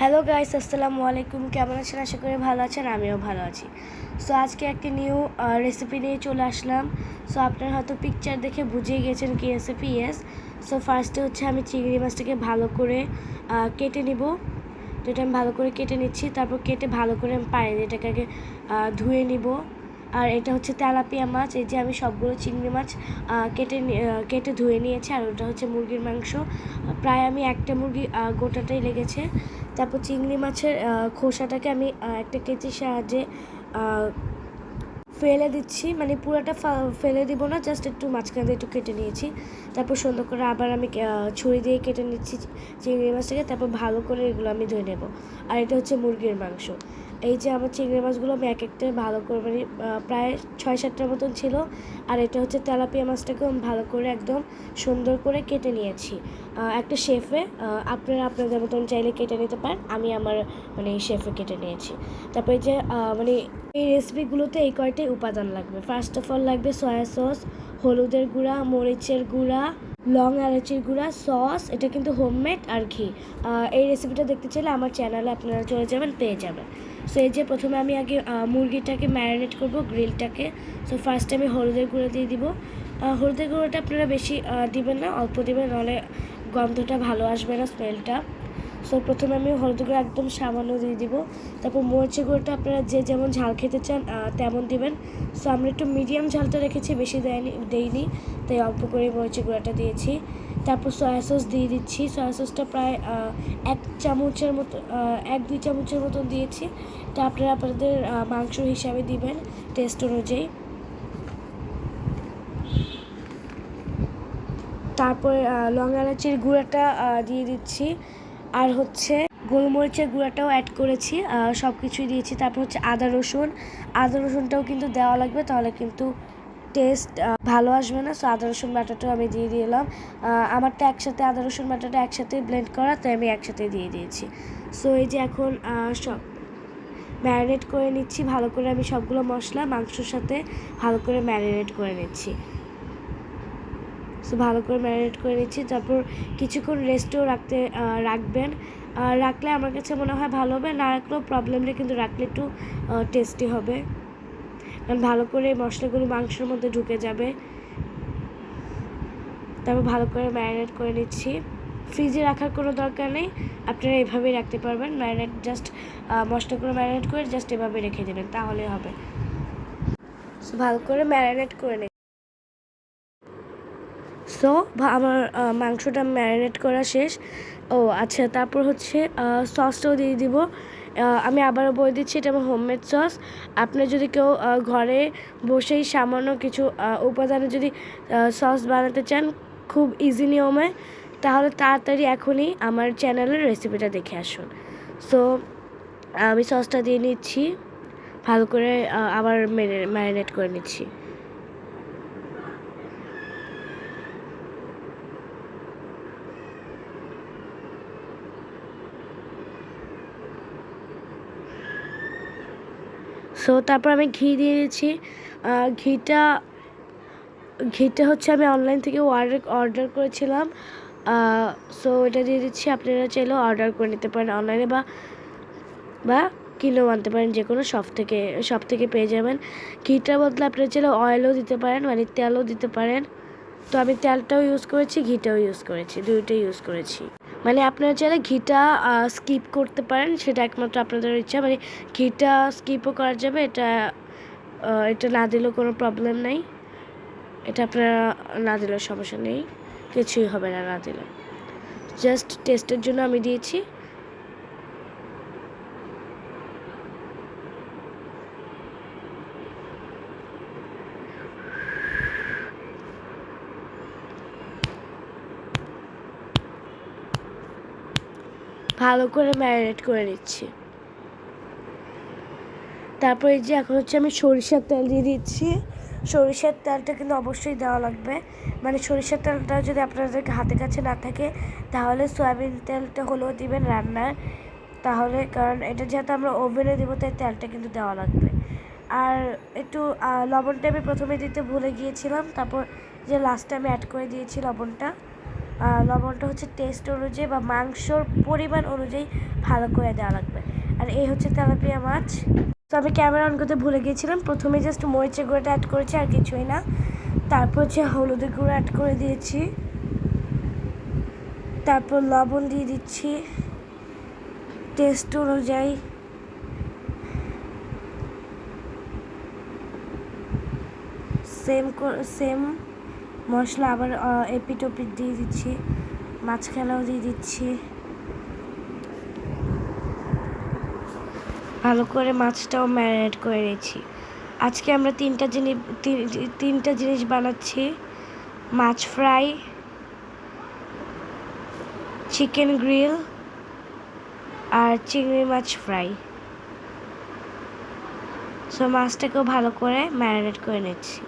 Hello guys, আসসালামু আলাইকুম। কেমন আছেন? আশা করি ভালো আছেন। আমিও ভালো আছি। সো আজকে একটি নিউ রেসিপি নিয়ে চলে আসলাম। সো আপনারা হয়তো পিকচার দেখে বুঝেই গেছেন কি রেসিপি। ইয়েস। সো ফার্স্টে হচ্ছে আমি চিংড়ি মাছটাকে ভালো করে কেটে নিব। তো এটা আমি ভালো করে কেটে নিচ্ছি। তারপর কেটে ভালো করে আমি পানি দিয়ে এটাকে আগে ধুয়ে নিব। আর এটা হচ্ছে তেলাপিয়া মাছ। এই যে আমি সবগুলো চিংড়ি মাছ কেটে ধুয়ে নিয়েছি। আর ওটা হচ্ছে মুরগির মাংস। প্রায় আমি একটা মুরগি গোটাটাই লেগেছে। তারপর চিংড়ি মাছের খোসাটাকে আমি একটা কেচির সাহায্যে ফেলে দিচ্ছি, মানে পুরোটা ফেলে দিব না, জাস্ট একটু মাঝখান দিয়ে একটু কেটে নিয়েছি। তারপর সুন্দর করে আবার আমি ছুরি দিয়ে কেটে নিচ্ছি চিংড়ি মাছটাকে। তারপর ভালো করে এগুলো আমি ধুয়ে নেব। আর এটা হচ্ছে মুরগির মাংস। এই যে আমার চিংড়ি মাছগুলো আমি এক একটা ভালো করে মানে প্রায় 6-7টার মতন ছিল। আর এটা হচ্ছে তেলাপিয়া মাছটাকেও আমি ভালো করে একদম সুন্দর করে কেটে নিয়েছি একটা শেফে। আপনারা আপনাদের মতন চাইলে কেটে নিতে পারেন, আমি আমার মানে শেফে কেটে নিয়েছি। তারপরে যে মানে এই রেসিপিগুলোতে এই কয়টাই উপাদান লাগবে। ফার্স্ট অফ অল লাগবে সয়া সস, হলুদের গুঁড়া, মরিচের গুঁড়া, লং এলাচির গুঁড়া, সস। এটা কিন্তু হোমমেড, আর ঘি। এই রেসিপিটা দেখতে চাইলে আমার চ্যানেলে আপনারা চলে যাবেন, পেয়ে যাবেন। সো এই যে প্রথমে আমি আগে মুরগিটাকে ম্যারিনেট করব, গ্রিলটাকে। সো ফার্স্টে আমি হলুদের গুঁড়ো দিয়ে দিব। হলুদের গুঁড়োটা আপনারা বেশি দিবেন না, অল্প দিবেন, নাহলে গন্ধটা ভালো আসবে না, স্মেলটা। সো প্রথমে আমি হলুদের গুঁড়ো একদম সামান্য দিয়ে দিব। তারপর মরিচের গুঁড়োটা আপনারা যে যেমন ঝাল খেতে চান তেমন দিবেন। সো আমরা একটু মিডিয়াম ঝালটা রেখেছি, বেশি দেইনি, তাই অল্প করে মরিচের গুঁড়োটা দিয়েছি। তারপর সয়া সস দিয়ে দিচ্ছি। সয়া সসটা প্রায় 1-2 চামচের মতন দিয়েছি। তা আপনারা আপনাদের মাংস হিসাবে দিবেন টেস্ট অনুযায়ী। তারপরে লং এলাচির গুঁড়াটা দিয়ে দিচ্ছি। আর হচ্ছে গোলমরিচের গুঁড়াটাও অ্যাড করেছি, সব কিছুই দিয়েছি। তারপর হচ্ছে আদা রসুনটাও কিন্তু দেওয়া লাগবে, তাহলে কিন্তু টেস্ট ভালো আসবে না। সো আদা রসুন বাটাটাও আমি দিয়ে দিলাম। আমারটা একসাথে আদা রসুন বাটাটা একসাথে ব্লেন্ড করা, তাই আমি একসাথে দিয়ে দিয়েছি। সো এই যে এখন সব ম্যারিনেট করে নিচ্ছি ভালো করে। আমি সবগুলো মশলা মাংসর সাথে ভালো করে ম্যারিনেট করে নিচ্ছি। সো ভালো করে ম্যারিনেট করে নিচ্ছি। তারপর কিছুক্ষণ রেস্টেও রাখবেন। রাখলে আমার কাছে মনে হয় ভালো হবে, না রাখলেও প্রবলেম নেই, কিন্তু রাখলে একটু টেস্টি হবে, কারণ ভালো করে মশলাগুলো মাংসের মধ্যে ঢুকে যাবে। তারপর ভালো করে ম্যারিনেট করে নিচ্ছি। ফ্রিজে রাখার কোনো দরকার নেই, আপনারা এভাবেই রাখতে পারবেন। জাস্ট মশলাগুলো ম্যারিনেট করে জাস্ট এভাবে রেখে দেবেন, তাহলে হবে। সো ভালো করে ম্যারিনেট করে নিই। সো আমার মাংসটা ম্যারিনেট করা শেষ। ও আচ্ছা, তারপর হচ্ছে সসটাও দিয়ে দিব। আমি আবারও বলে দিচ্ছি, এটা আমার হোমমেড সস। আপনি যদি কেউ ঘরে বসেই সামান্য কিছু উপাদানে যদি সস বানাতে চান খুব ইজি নিয়মে, তাহলে তাড়াতাড়ি এখনই আমার চ্যানেলের রেসিপিটা দেখে আসুন। সো আমি সসটা দিয়ে নিচ্ছি, ভালো করে আবার ম্যারিনেট করে নিচ্ছি। সো তারপর আমি ঘি দিয়ে দিচ্ছি। ঘিটা ঘিটা হচ্ছে আমি অনলাইন থেকে অর্ডার করেছিলাম। সো এটা দিয়ে দিচ্ছি। আপনারা চাইলেও অর্ডার করে নিতে পারেন অনলাইনে, বা কিনেও আনতে পারেন, যে কোনো শপ থেকে পেয়ে যাবেন। ঘিটার বদলে আপনারা চাইলে অয়েলও দিতে পারেন, মানে তেলও দিতে পারেন। তো আমি তেলটাও ইউজ করেছি, ঘিটাও ইউজ করেছি, দুইটাই ইউজ করেছি। মানে আপনারা চাইলে ঘিটা স্কিপ করতে পারেন, সেটা একমাত্র আপনাদের ইচ্ছা। মানে ঘিটা স্কিপও করা যাবে, এটা না দিলেও কোনো প্রবলেম নাই। এটা আপনারা না দিলেও সমস্যা নেই, কিছুই হবে না না দিলে। জাস্ট টেস্টের জন্য আমি দিয়েছি। ভালো করে ম্যারিনেট করে নিচ্ছি। তারপর এই যে এখন হচ্ছে আমি সরিষার তেল দিয়ে দিচ্ছি। সরিষার তেলটা কিন্তু অবশ্যই দেওয়া লাগবে। মানে সরিষার তেলটা যদি আপনাদের হাতের কাছে না থাকে, তাহলে সয়াবিন তেলটা হলেও দিবেন রান্নার, তাহলে, কারণ এটা যেহেতু আমরা ওভেনে দেবো, তাই তেলটা কিন্তু দেওয়া লাগবে। আর একটু লবণটা আমি প্রথমে দিতে ভুলে গিয়েছিলাম, তারপর যে লাস্টে আমি অ্যাড করে দিয়েছি লবণটা। লবণটা হচ্ছে টেস্ট অনুযায়ী বা মাংসর পরিমাণ অনুযায়ী ভালো করে দেওয়া লাগবে। আর এই হচ্ছে তেলাপিয়া মাছ। তো আমি ক্যামেরা অন করতে ভুলে গিয়েছিলাম, প্রথমে জাস্ট মরিচের গুঁড়োটা অ্যাড করেছি আর কিছুই না। তারপর হচ্ছে হলুদের গুঁড়ো অ্যাড করে দিয়েছি, তারপর লবণ দিয়ে দিচ্ছি টেস্ট অনুযায়ী। সেম মশলা আবার এপিট ওপিট দিয়ে দিচ্ছি, মাঝখানেও দিয়ে দিচ্ছি। ভালো করে মাছটাও ম্যারিনেট করে নিয়েছি। আজকে আমরা তিনটা জিনিস বানাচ্ছি, মাছ ফ্রাই, চিকেন গ্রিল আর চিংড়ি মাছ ফ্রাই। সো মাছটাকেও ভালো করে ম্যারিনেট করে নিচ্ছি।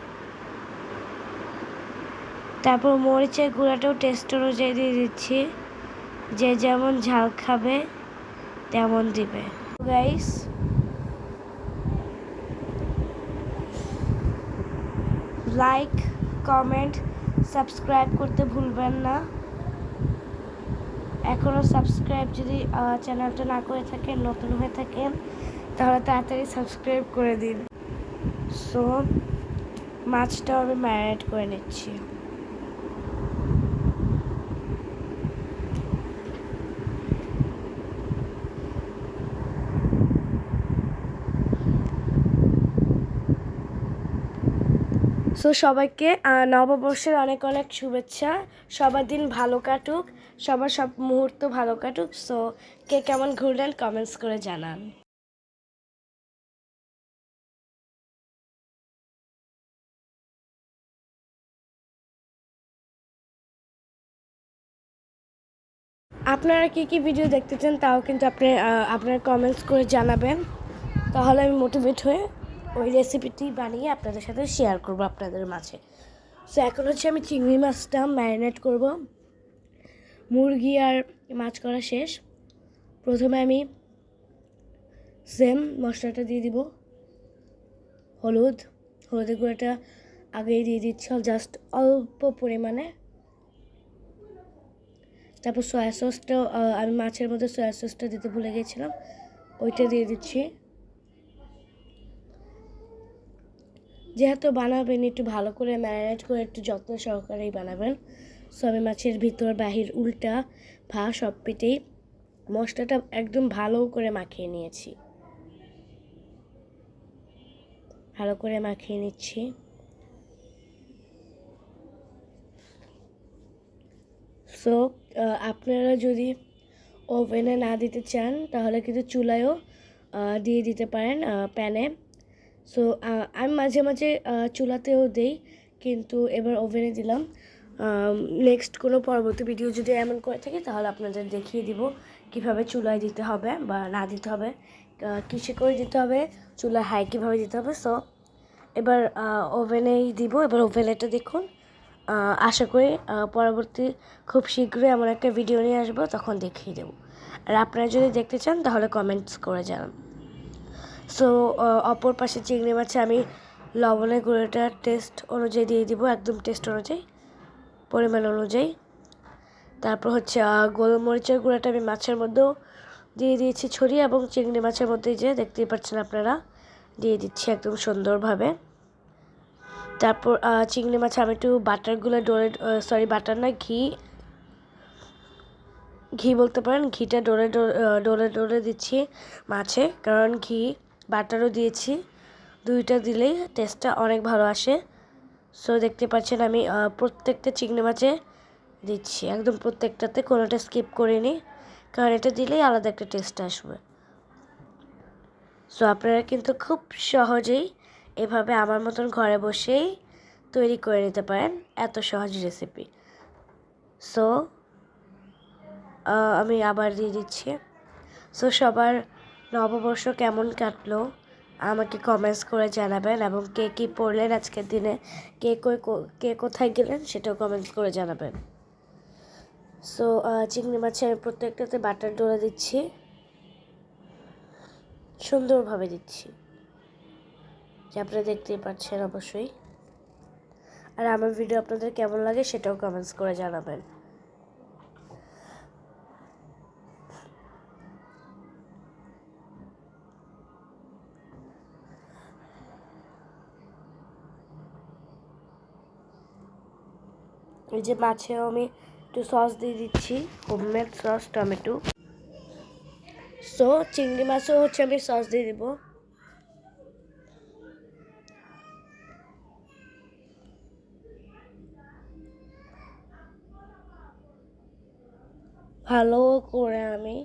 তারপর মরিচের গুঁড়াটাও টেস্ট অনুযায়ী দিয়ে দিচ্ছি, যে যেমন ঝাল খাবে তেমন দিবে। গাইস, লাইক, কমেন্ট, সাবস্ক্রাইব করতে ভুলবেন না। এখনও সাবস্ক্রাইব যদি চ্যানেলটা না করে থাকেন, নতুন হয়ে থাকেন, তাহলে তাড়াতাড়ি সাবস্ক্রাইব করে দিন। সো মাছটাও আমি ম্যারিনেট করে নিচ্ছি। সো সবাইকে নববর্ষের অনেক অনেক শুভেচ্ছা। সবার দিন ভালো কাটুক, সবার সব মুহূর্ত ভালো কাটুক। সো কে কেমন ঘুরলেন কমেন্টস করে জানান। আপনারা কী ভিডিও দেখতে চান তাও কিন্তু আপনি আপনার কমেন্টস করে জানাবেন, তাহলে আমি মোটিভেট হয়ে ওই রেসিপিটি বানিয়ে আপনাদের সাথে শেয়ার করব আপনাদের মাঝে। সো এখন হচ্ছে আমি চিংড়ি মাছটা ম্যারিনেট করব। মুরগি আর মাছ করা শেষ। প্রথমে আমি সেম মশলাটা দিয়ে দিব, হলুদের গুঁড়োটা আগেই দিয়ে দিচ্ছি জাস্ট অল্প পরিমাণে। তারপর সয়া সসটাও আমি মাছের মধ্যে সয়া সসটা দিতে ভুলে গিয়েছিলাম, ওইটা দিয়ে দিচ্ছি। যেহেতু বানাবেন একটু ভালো করে ম্যারিনেট করে একটু যত্ন সহকারেই বানাবেন। সো আমি মাছের ভিতর বাহির উল্টা সব পিঠেই মশলাটা একদম ভালো করে মাখিয়ে নিয়েছি, ভালো করে মাখিয়ে নিচ্ছি। সো আপনারা যদি ওভেনে না দিতে চান তাহলে কিন্তু চুলায়ও দিয়ে দিতে পারেন, প্যানে। সো আমি মাঝে মাঝে চুলাতেও দেই, কিন্তু এবার ওভেনে দিলাম। নেক্সট কোনো পরবর্তী ভিডিও যদি এমন করে থাকি তাহলে আপনাদের দেখিয়ে দিব কিভাবে চুলায় দিতে হবে বা না দিতে হবে, কিসে করে দিতে হবে, চুলা হাই কীভাবে দিতে হবে। সো এবার ওভেনেই দিব। এবার ওভেনেটা দেখুন। আশা করি পরবর্তী খুব শীঘ্রই এমন একটা ভিডিও নিয়ে আসবো, তখন দেখিয়ে দেবো। আর আপনারা যদি দেখতে চান তাহলে কমেন্টস করে জানান। সো অপর পাশে চিংড়ি মাছে আমি লবণের গুঁড়োটা টেস্ট অনুযায়ী দিয়ে দিব, একদম টেস্ট অনুযায়ী, পরিমাণ অনুযায়ী। তারপর হচ্ছে গোলমরিচের গুঁড়োটা আমি মাছের মধ্যেও দিয়ে দিয়েছি ছড়িয়ে, এবং চিংড়ি মাছের মধ্যে যে দেখতেই পাচ্ছেন আপনারা দিয়ে দিচ্ছি একদম সুন্দরভাবে। তারপর চিংড়ি মাছে আমি একটু বাটারগুলো বাটার না, ঘি বলতে পারেন, ঘিটা ডলে দিচ্ছি মাছে, কারণ ঘি বাটারও দিয়েছি, দুইটা দিলেই টেস্টটা অনেক ভালো আসে। সো দেখতে পাচ্ছেন আমি প্রত্যেকটা চিংড়ি মাছে দিচ্ছি, একদম প্রত্যেকটাতে, কোনোটা স্কিপ করিনি, কারণ এটা দিলেই আলাদা একটা টেস্ট আসবে। সো আপনারা কিন্তু খুব সহজেই এভাবে আমার মতন ঘরে বসেই তৈরি করে নিতে পারেন, এত সহজ রেসিপি। সো আমি আবার দিয়ে দিচ্ছি। সো সবার নববর্ষ কেমন কাটলো আমাকে কমেন্টস করে জানাবেন, এবং কে কী পড়লেন আজকের দিনে, কে কোথায় গেলেন সেটাও কমেন্টস করে জানাবেন। সো চিংড়ি মাছে আমি প্রত্যেকটাতে বাটার ডলে দিচ্ছি, সুন্দরভাবে দিচ্ছি, যে আপনারা দেখতেই পাচ্ছেন অবশ্যই। আর আমার ভিডিও আপনাদের কেমন লাগে সেটাও কমেন্টস করে জানাবেন। এই যে মাছেও আমি একটু সস দিয়ে দিচ্ছি, হোমমেড সস টমেটো। সো চিংড়ি মাছও হচ্ছে আমি সস দিয়ে দিব। ভালো করে আমি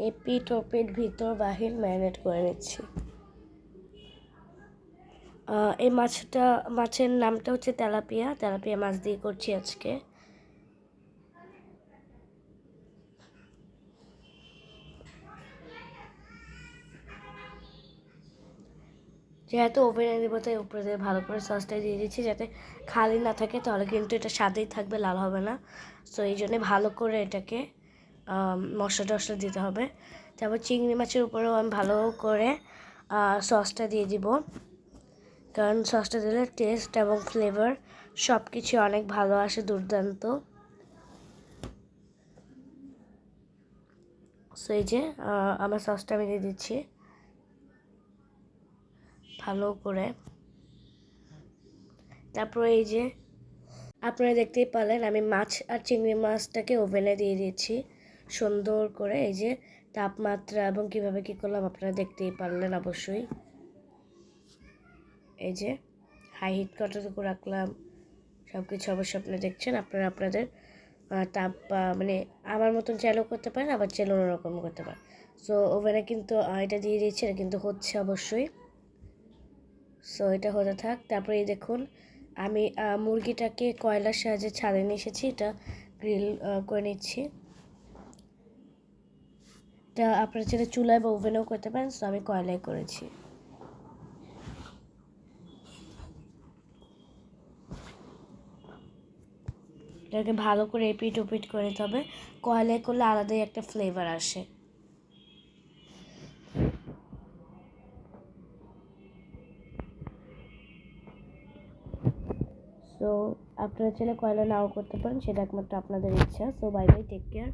এপিট ওপিট ভিতর বাহির ম্যারিনেট করে নিচ্ছি। এই মাছের নামটা হচ্ছে তেলাপিয়া মাছ দিয়ে করছি আজকে। যেহেতু ওভেনে দেবো তাই উপরে দিয়ে ভালো করে সসটা দিয়ে দিচ্ছি যাতে খালি না থাকে, তাহলে কিন্তু এটা স্বাদেই থাকবে, লাল হবে না। সো এই জন্যে ভালো করে এটাকে মশলা টশলা দিতে হবে। তারপর চিংড়ি মাছের উপরেও আমি ভালো করে সসটা দিয়ে দিব, কারণ সসটা দিলে টেস্ট এবং ফ্লেভার সব কিছু অনেক ভালো আসে, দুর্দান্ত। সো এই যে আমার সসটা আমি দিয়ে দিচ্ছি ভালো করে। তারপর এই যে আপনারা দেখতেই পারলেন আমি মাছ আর চিংড়ি মাছটাকে ওভেনে দিয়ে দিয়েছি সুন্দর করে। এই যে তাপমাত্রা এবং কিভাবে কি করলাম আপনারা দেখতেই পারলেন অবশ্যই। এই যে হাই হিট কতটুকু রাখলাম সব কিছু অবশ্যই আপনারা দেখছেন। আপনারা আপনাদের তাপ মানে আমার মতন চাইলেও করতে পারেন, আবার চাইলে অন্যরকম করতে পারেন। সো ওভেনে কিন্তু এটা দিয়ে দিয়েছি, এটা কিন্তু হচ্ছে অবশ্যই। সো এটা হতে থাক। তারপরে এই দেখুন আমি মুরগিটাকে কয়লার সাহায্যে ছাড়িয়ে নিয়ে এসেছি, এটা গ্রিল করে নিচ্ছি। এটা আপনারা চাইলে চুলায় বা ওভেনেও করতে পারেন, সো আমি কয়লায় করেছি। এটাকে ভালো করে এপিট ওপিট করে নিতে হবে, কয়লায় করলে আলাদাই একটা ফ্লেভার আসে। সো আপনারা চাইলে কয়লা নাও করতে পারেন, সেটা একমাত্র আপনাদের ইচ্ছা। So bye bye, take care.